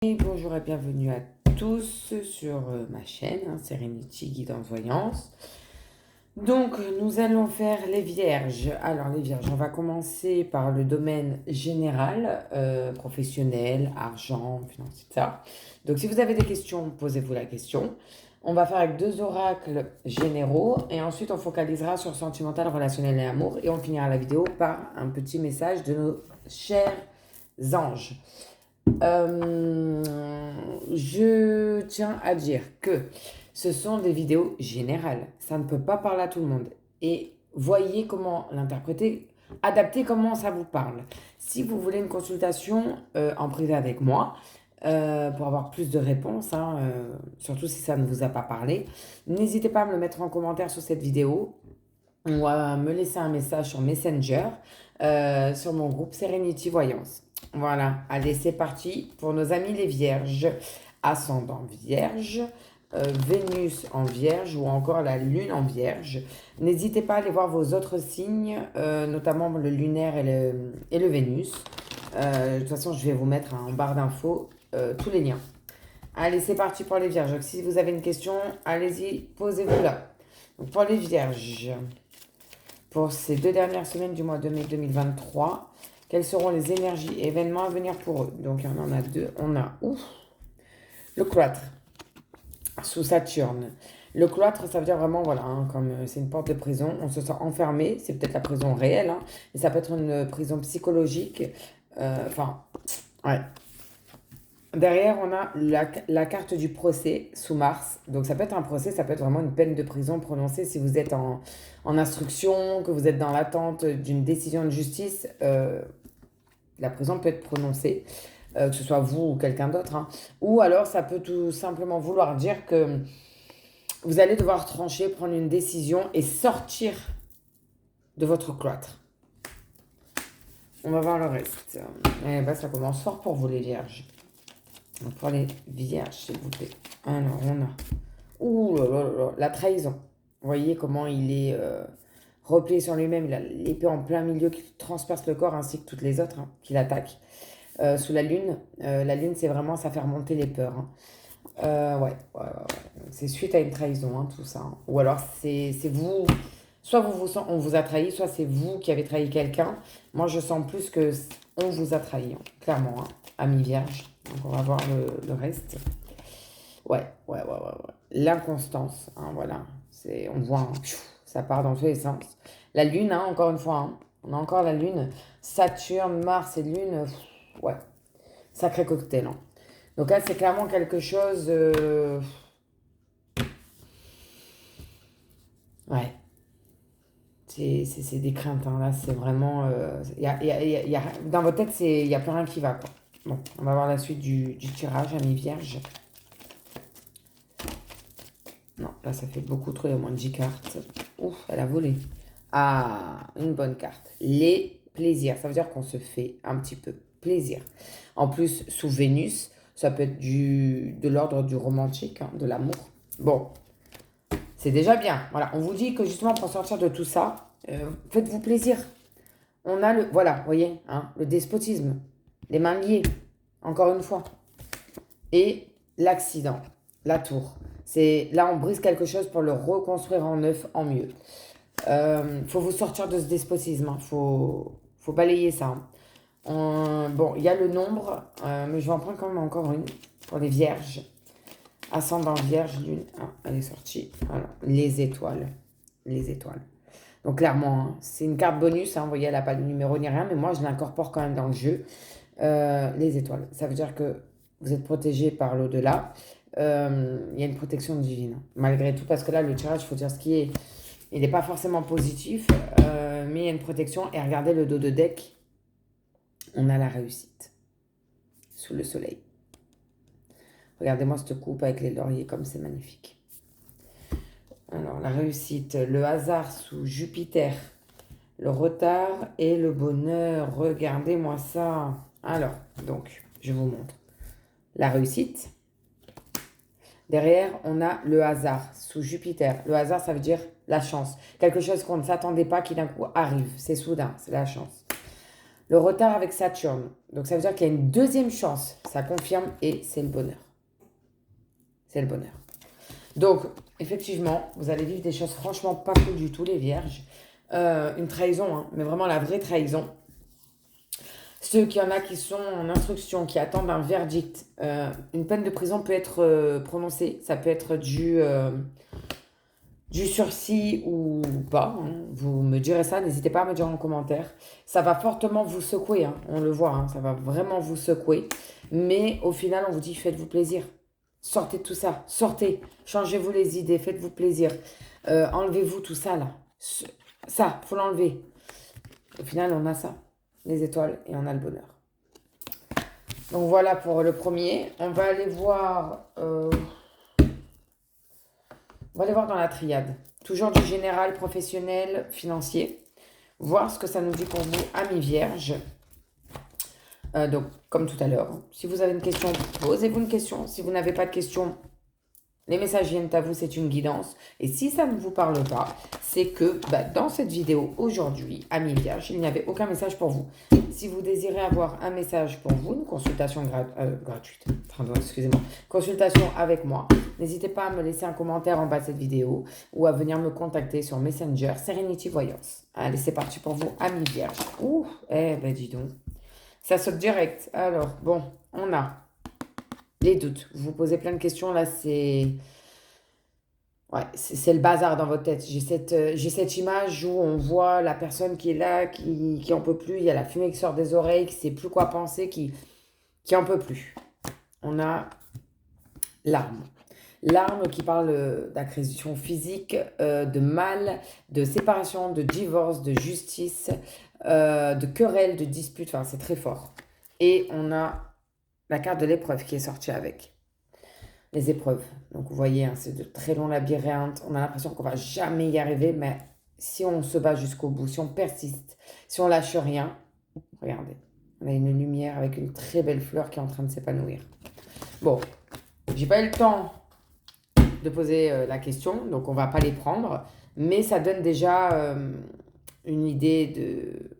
Et bonjour et bienvenue à tous sur ma chaîne, Serenity Guidance Voyance. Donc, nous allons faire les vierges. Alors, les vierges, on va commencer par le domaine général, professionnel, argent, finance, etc. Donc, si vous avez des questions, posez-vous la question. On va faire avec 2 oracles généraux et ensuite on focalisera sur sentimental, relationnel et amour. Et on finira la vidéo par un petit message de nos chers anges. Je tiens à dire que ce sont des vidéos générales. Ça ne peut pas parler à tout le monde. Et voyez comment l'interpréter, adaptez comment ça vous parle. Si vous voulez une consultation en privé avec moi, pour avoir plus de réponses, surtout si ça ne vous a pas parlé, n'hésitez pas à me le mettre en commentaire sous cette vidéo ou à me laisser un message sur Messenger, sur mon groupe Serenity Voyance. Voilà, allez, c'est parti pour nos amis les vierges. Ascendant vierge, Vénus en vierge ou encore la lune en vierge. N'hésitez pas à aller voir vos autres signes, notamment le lunaire et le Vénus. De toute façon, je vais vous mettre en barre d'infos tous les liens. Allez, c'est parti pour les vierges. Donc, si vous avez une question, allez-y, posez-vous là. Donc, pour les vierges, pour ces 2 dernières semaines du mois de mai 2023, quelles seront les énergies et événements à venir pour eux? Donc, on en a 2. On a le cloître sous Saturne. Le cloître, ça veut dire vraiment, voilà, comme c'est une porte de prison, on se sent enfermé, c'est peut-être la prison réelle, mais ça peut être une prison psychologique. Ouais. Derrière, on a la carte du procès sous Mars. Donc, ça peut être un procès, ça peut être vraiment une peine de prison prononcée si vous êtes en instruction, que vous êtes dans l'attente d'une décision de justice. La prison peut être prononcée, que ce soit vous ou quelqu'un d'autre. Ou alors, ça peut tout simplement vouloir dire que vous allez devoir trancher, prendre une décision et sortir de votre cloître. On va voir le reste. Eh ben, ça commence fort pour vous, les vierges. Donc pour les vierges, s'il vous plaît. Alors, on a... Ouh là là là, la trahison. Vous voyez comment il est replié sur lui-même. Il a l'épée en plein milieu qui transperce le corps ainsi que toutes les autres qui l'attaquent. Sous la lune, c'est vraiment, ça fait remonter les peurs. Ouais. C'est suite à une trahison, tout ça. Ou alors, c'est vous... Soit on vous a trahi, soit c'est vous qui avez trahi quelqu'un. Moi, je sens plus que on vous a trahi, clairement, ami vierge. Donc, on va voir le reste. Ouais. L'inconstance, voilà. On voit, ça part dans tous les sens. La lune, encore une fois, on a encore la lune. Saturne, Mars et lune, ouais. Sacré cocktail. Donc là, c'est clairement quelque chose... Ouais. C'est des craintes, là, c'est vraiment... dans votre tête, il n'y a plus rien qui va, quoi. Bon, on va voir la suite du tirage, amis vierges. Non, là, ça fait beaucoup trop, il y a moins de 10 cartes. Ouf, elle a volé. Ah, une bonne carte. Les plaisirs, ça veut dire qu'on se fait un petit peu plaisir. En plus, sous Vénus, ça peut être de l'ordre du romantique, de l'amour. Bon, c'est déjà bien. Voilà, on vous dit que justement, pour sortir de tout ça, faites-vous plaisir. On a voilà, vous voyez, le despotisme, les mains liées, encore une fois. Et l'accident, la tour. Là, on brise quelque chose pour le reconstruire en neuf, en mieux. Faut vous sortir de ce despotisme. Faut balayer ça. Bon, il y a le nombre, mais je vais en prendre quand même encore une pour les vierges. Ascendant vierge, lune. Elle est sortie. Voilà. Les étoiles. Donc clairement, c'est une carte bonus. Vous voyez, elle n'a pas de numéro ni rien, mais moi, je l'incorpore quand même dans le jeu. Les étoiles. Ça veut dire que vous êtes protégé par l'au-delà. Il y a une protection divine. Malgré tout, parce que là, le tirage, il faut dire ce qui est... Il n'est pas forcément positif, mais il y a une protection. Et regardez le dos de deck. On a la réussite. Sous le soleil. Regardez-moi cette coupe avec les lauriers, comme c'est magnifique. Alors, la réussite, le hasard sous Jupiter, le retard et le bonheur. Regardez-moi ça. Alors, donc, je vous montre. La réussite. Derrière, on a le hasard sous Jupiter. Le hasard, ça veut dire la chance. Quelque chose qu'on ne s'attendait pas qui d'un coup arrive. C'est soudain, c'est la chance. Le retard avec Saturne. Donc ça veut dire qu'il y a une deuxième chance. Ça confirme et c'est le bonheur. C'est le bonheur. Donc, effectivement, vous allez vivre des choses franchement pas cool du tout, les vierges. Une trahison, hein, mais vraiment la vraie trahison. Ceux qui en a qui sont en instruction, qui attendent un verdict, une peine de prison peut être prononcée. Ça peut être du sursis ou pas, hein. Vous me direz ça, n'hésitez pas à me dire en commentaire. Ça va fortement vous secouer, hein, on le voit, hein, ça va vraiment vous secouer. Mais au final, on vous dit faites-vous plaisir. Sortez de tout ça, sortez, changez-vous les idées, faites-vous plaisir. Enlevez-vous tout ça là. Ça, faut l'enlever. Au final, on a ça, les étoiles, et on a le bonheur. Donc voilà pour le premier. On va aller voir... On va aller voir dans la triade. Toujours du général, professionnel, financier. Voir ce que ça nous dit pour vous, amis vierges. Donc, comme tout à l'heure, si vous avez une question, posez-vous une question. Si vous n'avez pas de question, les messages viennent à vous, c'est une guidance. Et si ça ne vous parle pas, c'est que dans cette vidéo aujourd'hui, amis vierges, il n'y avait aucun message pour vous. Si vous désirez avoir un message pour vous, une consultation gratuite, pardon, excusez-moi, consultation avec moi, n'hésitez pas à me laisser un commentaire en bas de cette vidéo ou à venir me contacter sur Messenger, Serenity Voyance. Allez, c'est parti pour vous, amis vierges. Ouh, dis donc. Ça saute direct. Alors, bon, on a les doutes. Vous vous posez plein de questions. Là, c'est le bazar dans votre tête. J'ai cette image où on voit la personne qui est là, qui en peut plus. Il y a la fumée qui sort des oreilles, qui ne sait plus quoi penser, qui en peut plus. On a l'arme. L'arme qui parle d'agression physique, de mal, de séparation, de divorce, de justice, de querelle, de dispute. Enfin, c'est très fort. Et on a la carte de l'épreuve qui est sortie avec. Les épreuves. Donc, vous voyez, hein, c'est de très longs labyrinthes. On a l'impression qu'on va jamais y arriver, mais si on se bat jusqu'au bout, si on persiste, si on lâche rien, regardez, on a une lumière avec une très belle fleur qui est en train de s'épanouir. Bon, j'ai pas eu le temps de poser la question, donc on va pas les prendre, mais ça donne déjà une idée de...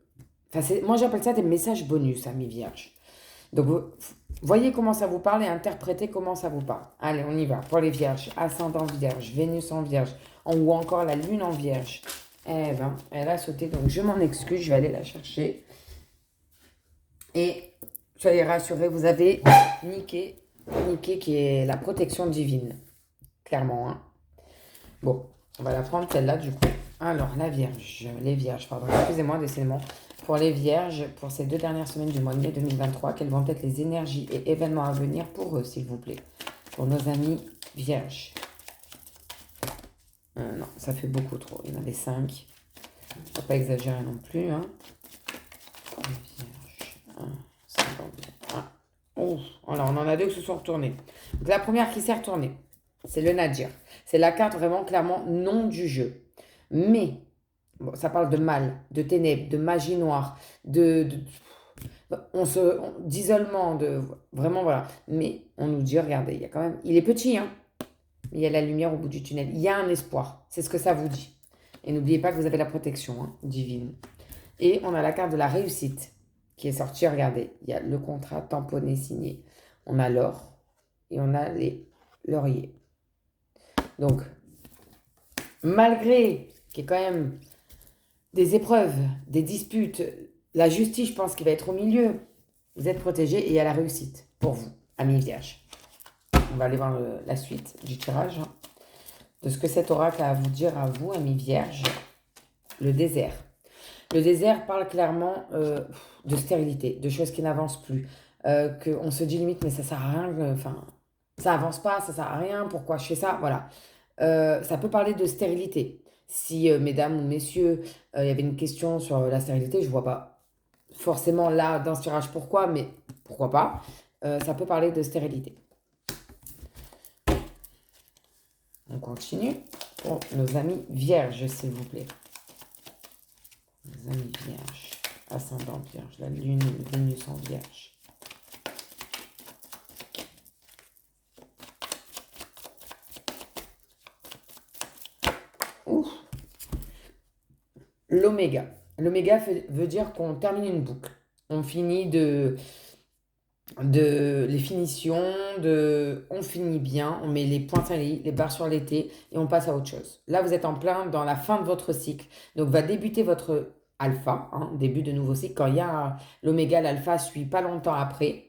Enfin, moi, j'appelle ça des messages bonus, amis vierges. Donc, vous voyez comment ça vous parle et interprétez comment ça vous parle. Allez, on y va. Pour les vierges, ascendant vierge, Vénus en vierge, ou encore la lune en vierge. Eh ben, elle a sauté, donc je m'en excuse, je vais aller la chercher. Et soyez rassurés, vous avez Niké qui est la protection divine. Clairement, hein. Bon, on va la prendre celle-là du coup. Alors, les vierges, pardon, excusez-moi, décidément. Pour les vierges, pour ces 2 dernières semaines du mois de mai 2023, quelles vont être les énergies et événements à venir pour eux, s'il vous plaît? Pour nos amis vierges. Non, ça fait beaucoup trop. Il y en avait 5. Il ne faut pas exagérer non plus. Hein. Pour les vierges. 1, oh, alors, on en a 2 qui se sont retournés. Donc, la première qui s'est retournée, c'est le Nadir. C'est la carte vraiment clairement non du jeu. Mais... Bon, ça parle de mal, de ténèbres, de magie noire, d'isolement, vraiment voilà. Mais on nous dit, regardez, il y a quand même, il est petit, hein, mais il y a la lumière au bout du tunnel. Il y a un espoir. C'est ce que ça vous dit. Et n'oubliez pas que vous avez la protection, hein, divine. Et on a la carte de la réussite qui est sortie. Regardez, il y a le contrat tamponné, signé. On a l'or et on a les lauriers. Donc, malgré qu'il y ait quand même des épreuves, des disputes, la justice, je pense, qui va être au milieu. Vous êtes protégés et il y a la réussite pour vous, amis vierges. On va aller voir la suite du tirage, hein, de ce que cet oracle a à vous dire à vous, amis vierges. Le désert. Le désert parle clairement de stérilité, de choses qui n'avancent plus. Qu'on se dit limite, mais ça sert à rien, ça avance pas, ça sert à rien, pourquoi je fais ça? Voilà. Ça peut parler de stérilité. Si, mesdames ou messieurs, il y avait une question sur la stérilité, je ne vois pas forcément là dans ce tirage pourquoi, mais pourquoi pas. Ça peut parler de stérilité. On continue pour nos amis vierges, s'il vous plaît. Nos amis vierges, ascendant vierge, la lune, Vénus en vierge. L'oméga. L'oméga veut dire qu'on termine une boucle. On finit les finitions, on finit bien, on met les points sur les barres sur les T et on passe à autre chose. Là, vous êtes en plein dans la fin de votre cycle. Donc, va débuter votre alpha, hein, début de nouveau cycle. Quand il y a l'oméga, l'alpha suit pas longtemps après.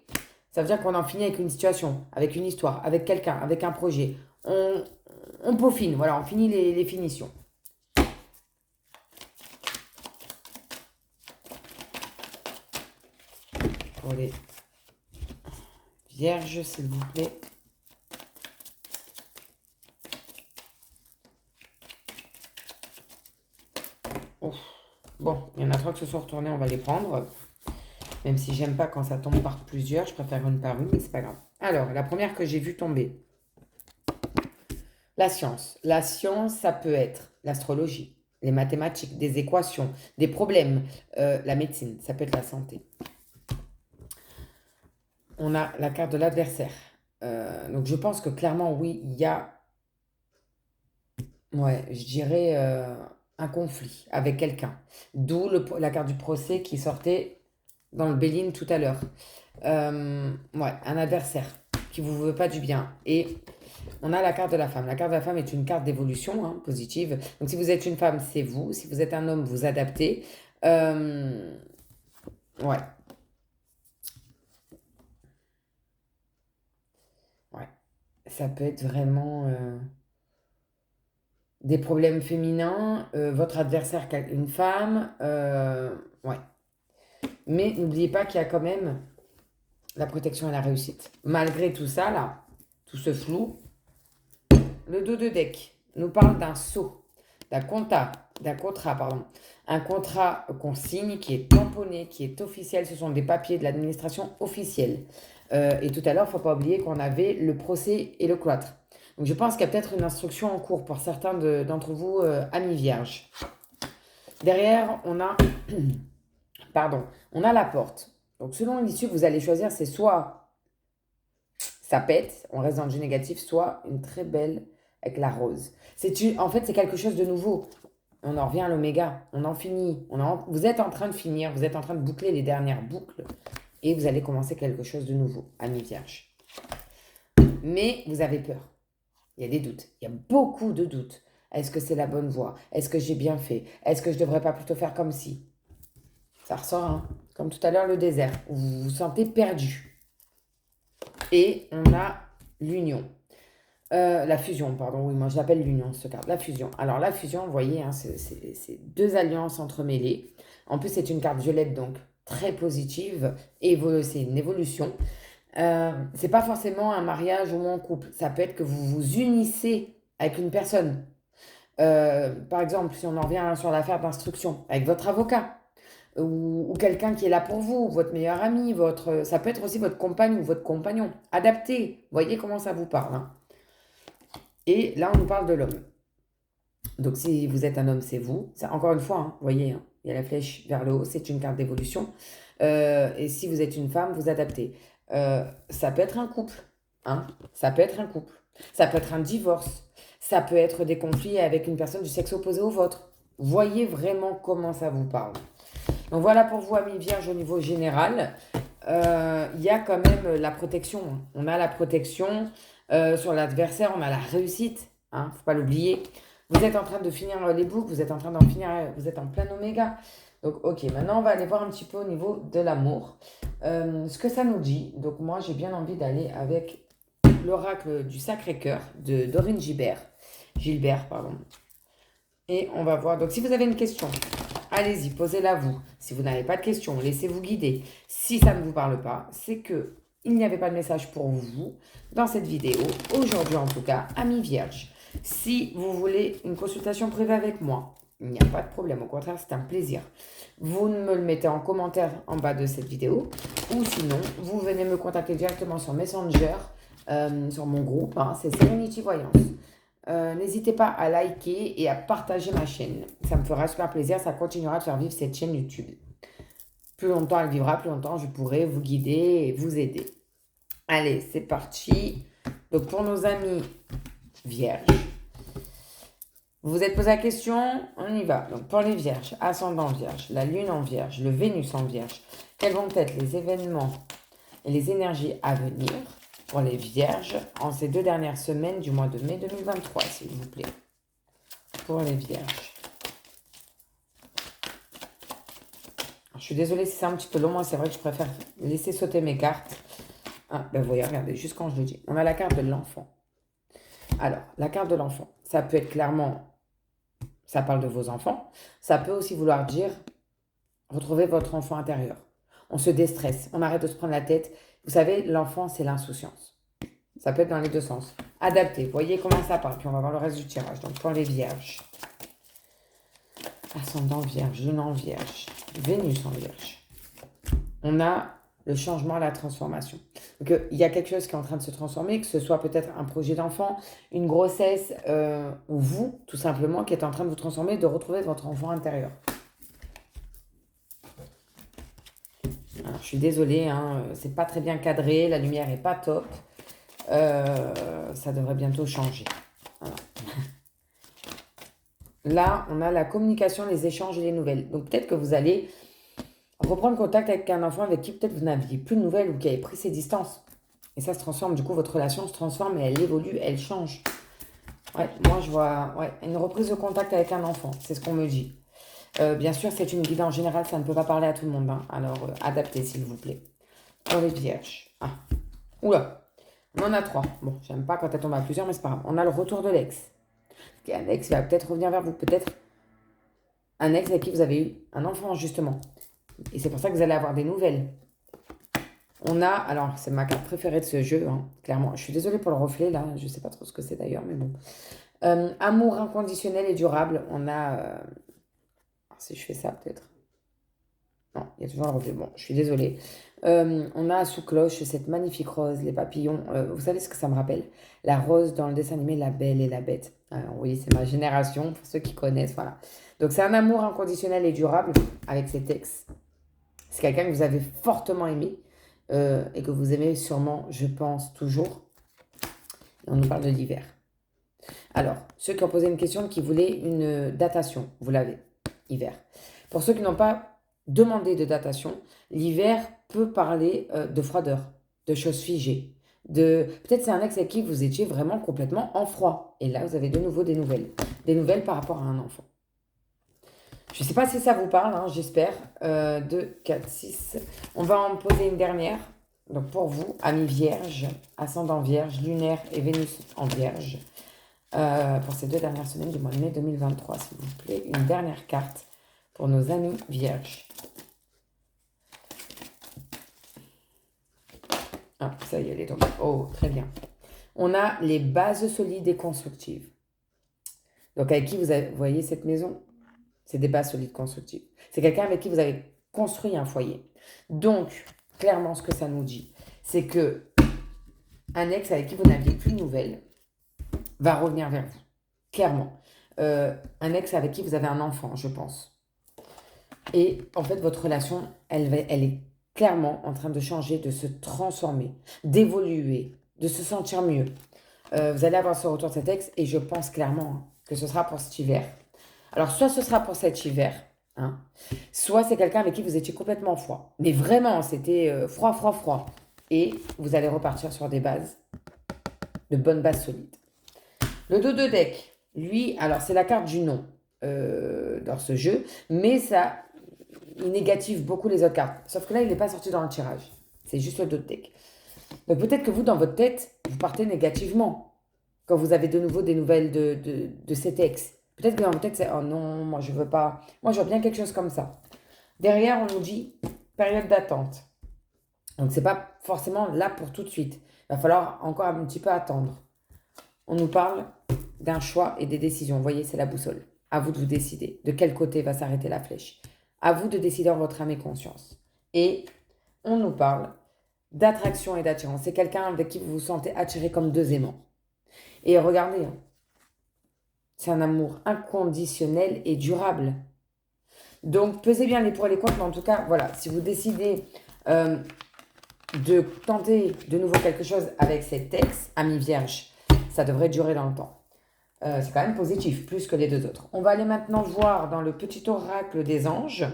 Ça veut dire qu'on en finit avec une situation, avec une histoire, avec quelqu'un, avec un projet. On peaufine, voilà, on finit les finitions. Pour les vierges, s'il vous plaît. Ouf. Bon, il y en a 3 qui se sont retournés, on va les prendre. Même si j'aime pas quand ça tombe par plusieurs, je préfère une par une, mais c'est pas grave. Alors, la première que j'ai vue tomber. La science. La science, ça peut être l'astrologie, les mathématiques, des équations, des problèmes, la médecine, ça peut être la santé. On a la carte de l'adversaire. Donc, je pense que clairement, oui, il y a, ouais, je dirais un conflit avec quelqu'un. D'où la carte du procès qui sortait dans le Béline tout à l'heure. Ouais, un adversaire qui vous veut pas du bien. Et on a la carte de la femme. La carte de la femme est une carte d'évolution, hein, positive. Donc si vous êtes une femme, c'est vous. Si vous êtes un homme, vous adaptez. Ouais. Ouais. Ça peut être vraiment des problèmes féminins. Votre adversaire, une femme. Ouais. Mais n'oubliez pas qu'il y a quand même la protection et la réussite. Malgré tout ça, là, tout ce flou, le dos de deck nous parle d'un saut, d'un contrat, pardon. Un contrat qu'on signe, qui est tamponné, qui est officiel. Ce sont des papiers de l'administration officielle. Et tout à l'heure, il ne faut pas oublier qu'on avait le procès et le cloître. Donc je pense qu'il y a peut-être une instruction en cours pour certains d'entre vous, amis vierges. Derrière, on a, pardon, on a la porte. Donc selon l'issue que vous allez choisir, c'est soit ça pète, on reste dans le jeu négatif, soit une très belle avec la rose. En fait, c'est quelque chose de nouveau. On en revient à l'oméga, on en finit. Vous êtes en train de finir, vous êtes en train de boucler les dernières boucles et vous allez commencer quelque chose de nouveau, amis vierges. Mais vous avez peur. Il y a des doutes, il y a beaucoup de doutes. Est-ce que c'est la bonne voie? Est-ce que j'ai bien fait? Est-ce que je ne devrais pas plutôt faire comme si? Ça ressort, hein, comme tout à l'heure, le désert, où vous vous sentez perdu. Et on a l'union. La fusion, pardon, oui, moi je l'appelle l'union, cette carte. La fusion. Alors la fusion, vous voyez, hein, c'est 2 alliances entremêlées. En plus, c'est une carte violette, donc très positive. Et c'est une évolution. C'est pas forcément un mariage ou un couple. Ça peut être que vous vous unissez avec une personne. Par exemple, si on en revient sur l'affaire d'instruction, avec votre avocat. Ou quelqu'un qui est là pour vous, votre meilleur ami, ça peut être aussi votre compagne ou votre compagnon. Adapté, voyez comment ça vous parle. Hein. Et là, on nous parle de l'homme. Donc, si vous êtes un homme, c'est vous. Encore une fois, hein, vous voyez, hein, il y a la flèche vers le haut, c'est une carte d'évolution. Et si vous êtes une femme, vous adaptez. Ça peut être un couple. Hein, ça peut être un couple. Ça peut être un divorce. Ça peut être des conflits avec une personne du sexe opposé au vôtre. Voyez vraiment comment ça vous parle. Donc voilà pour vous, amis vierges, au niveau général. Il y a quand même la protection. On a la protection sur l'adversaire, on a la réussite. Hein, faut pas l'oublier. Vous êtes en train de finir les boucles, vous êtes en train d'en finir, vous êtes en plein oméga. Donc ok, maintenant on va aller voir un petit peu au niveau de l'amour. Ce que ça nous dit. Donc moi j'ai bien envie d'aller avec l'oracle du Sacré-Cœur de Dorine Gilbert, pardon. Et on va voir. Donc si vous avez une question, allez-y, posez-la vous. Si vous n'avez pas de questions, laissez-vous guider. Si ça ne vous parle pas, c'est que il n'y avait pas de message pour vous dans cette vidéo, aujourd'hui en tout cas, amis vierges. Si vous voulez une consultation privée avec moi, il n'y a pas de problème, au contraire, c'est un plaisir. Vous me le mettez en commentaire en bas de cette vidéo, ou sinon, vous venez me contacter directement sur Messenger, sur mon groupe, hein, c'est Serenity Voyance. N'hésitez pas à liker et à partager ma chaîne. Ça me fera super plaisir, ça continuera de faire vivre cette chaîne YouTube. Plus longtemps elle vivra, plus longtemps je pourrai vous guider et vous aider. Allez, c'est parti. Donc pour nos amis vierges, Vous vous êtes posé la question, on y va. Donc pour les vierges, ascendant vierge, la lune en vierge, le Vénus en vierge, quels vont être les événements et les énergies à venir pour les vierges en ces 2 dernières semaines du mois de mai 2023, s'il vous plaît. Pour les vierges. Alors, je suis désolée si c'est un petit peu long, moi c'est vrai que je préfère laisser sauter mes cartes. Ah, ben vous voyez, regardez, juste quand je le dis. On a la carte de l'enfant. Alors, la carte de l'enfant, ça peut être clairement, ça parle de vos enfants. Ça peut aussi vouloir dire, retrouver votre enfant intérieur. On se déstresse, on arrête de se prendre la tête. Vous savez, l'enfant, c'est l'insouciance. Ça peut être dans les 2 sens. Adapté, voyez comment ça parle. Puis on va voir le reste du tirage. Donc pour les vierges. Ascendant vierge, lune en vierge, Vénus en vierge. On a le changement, la transformation. Donc il y a quelque chose qui est en train de se transformer, que ce soit peut-être un projet d'enfant, une grossesse, ou vous, tout simplement, qui êtes en train de vous transformer, de retrouver votre enfant intérieur. Alors, je suis désolée, hein, c'est pas très bien cadré, la lumière est pas top. Ça devrait bientôt changer. Voilà. Là, on a la communication, les échanges et les nouvelles. Donc peut-être que vous allez reprendre contact avec un enfant avec qui peut-être vous n'aviez plus de nouvelles ou qui avait pris ses distances. Et ça se transforme, du coup votre relation se transforme et elle évolue, elle change. Ouais, moi je vois une reprise de contact avec un enfant, c'est ce qu'on me dit. Bien sûr, c'est une guide en général, ça ne peut pas parler à tout le monde. Hein. Alors adaptez s'il vous plaît. Pour les vierges. Ah. Oula, on en a 3. Bon, j'aime pas quand elle tombe à plusieurs, mais c'est pas grave. On a le retour de l'ex. Un ex va peut-être revenir vers vous, peut-être un ex avec qui vous avez eu un enfant, justement. Et c'est pour ça que vous allez avoir des nouvelles. On a, alors c'est ma carte préférée de ce jeu, hein, clairement. Je suis désolée pour le reflet, là, je ne sais pas trop ce que c'est d'ailleurs, mais bon. Amour inconditionnel et durable, on a... si je fais ça, peut-être. Non, il y a toujours le reflet. Bon, je suis désolée. On a sous cloche cette magnifique rose, les papillons. Vous savez ce que ça me rappelle? La rose dans le dessin animé La Belle et la Bête. Alors, oui, c'est ma génération, pour ceux qui connaissent, voilà. Donc c'est un amour inconditionnel et durable avec cet ex. C'est quelqu'un que vous avez fortement aimé et que vous aimez sûrement, je pense, toujours. Et on nous parle de l'hiver. Alors, ceux qui ont posé une question, qui voulaient une datation, vous l'avez, hiver. Pour ceux qui n'ont pas demandé de datation, l'hiver peut parler de froideur, de choses figées. Peut-être c'est un ex avec qui vous étiez vraiment complètement en froid. Et là, vous avez de nouveau des nouvelles. Des nouvelles par rapport à un enfant. Je ne sais pas si ça vous parle, hein, j'espère. 2, 4, 6. On va en poser une dernière. Donc pour vous, amis vierges, ascendant vierge, lunaire et Vénus en vierge. Pour ces 2 dernières semaines du mois de mai 2023, s'il vous plaît. Une dernière carte pour nos amis vierges. Ah, ça y est, elle est tombée. Oh, très bien. On a les bases solides et constructives. Donc avec qui vous voyez cette maison? C'est des bases solides constructives. C'est quelqu'un avec qui vous avez construit un foyer. Donc, clairement, ce que ça nous dit, c'est que un ex avec qui vous n'aviez plus de nouvelles va revenir vers vous. Clairement. Un ex avec qui vous avez un enfant, je pense. Et en fait, votre relation, elle est clairement en train de changer, de se transformer, d'évoluer, de se sentir mieux. Vous allez avoir ce retour de cet ex et je pense clairement que ce sera pour cet hiver. Alors, soit ce sera pour cet hiver, hein, soit c'est quelqu'un avec qui vous étiez complètement froid. Mais vraiment, c'était froid. Et vous allez repartir sur des bases, de bonnes bases solides. Le dos de deck, lui, alors c'est la carte du non dans ce jeu, mais ça, il négative beaucoup les autres cartes. Sauf que là, il n'est pas sorti dans le tirage. C'est juste le dos de deck. Donc peut-être que vous, dans votre tête, vous partez négativement quand vous avez de nouveau des nouvelles de cet ex. Peut-être que dans votre tête, c'est « Oh non, moi je veux pas. Moi je veux bien quelque chose comme ça. » Derrière, on nous dit « Période d'attente. » Donc c'est pas forcément là pour tout de suite. Il va falloir encore un petit peu attendre. On nous parle d'un choix et des décisions. Vous voyez, c'est la boussole. À vous de vous décider de quel côté va s'arrêter la flèche. À vous de décider en votre âme et conscience. Et on nous parle d'attraction et d'attirance. C'est quelqu'un avec qui vous vous sentez attiré comme 2 aimants. Et regardez, hein, c'est un amour inconditionnel et durable. Donc, pesez bien les pour et les contre, mais en tout cas, voilà, si vous décidez de tenter de nouveau quelque chose avec cet ex, ami vierge, ça devrait durer dans le temps. C'est quand même positif, plus que les deux autres. On va aller maintenant voir dans le petit oracle des anges.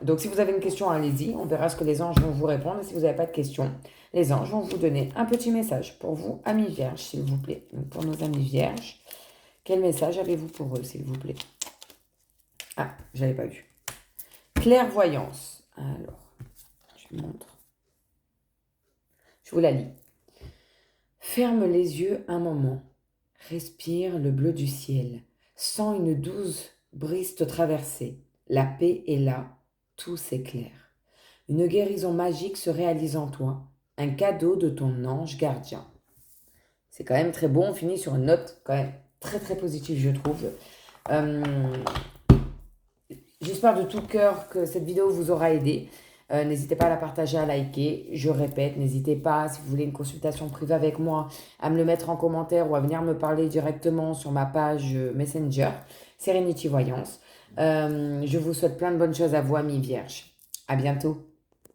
Donc, si vous avez une question, allez-y. On verra ce que les anges vont vous répondre. Et si vous n'avez pas de question, les anges vont vous donner un petit message pour vous, amis vierges, s'il vous plaît. Donc, pour nos amis vierges, quel message avez-vous pour eux, s'il vous plaît? Ah, je n'avais pas vu. Clairvoyance. Alors, je vous montre. Je vous la lis. Ferme les yeux un moment. Respire le bleu du ciel. Sens une douce brise te traverser. La paix est là. Tout s'éclaire. Une guérison magique se réalise en toi. Un cadeau de ton ange gardien. C'est quand même très beau. On finit sur une note quand même très très positive, je trouve. J'espère de tout cœur que cette vidéo vous aura aidé. N'hésitez pas à la partager, à liker. Je répète, n'hésitez pas, si vous voulez une consultation privée avec moi, à me le mettre en commentaire ou à venir me parler directement sur ma page Messenger, Serenity Voyance. Je vous souhaite plein de bonnes choses à vous, amis vierges. À bientôt.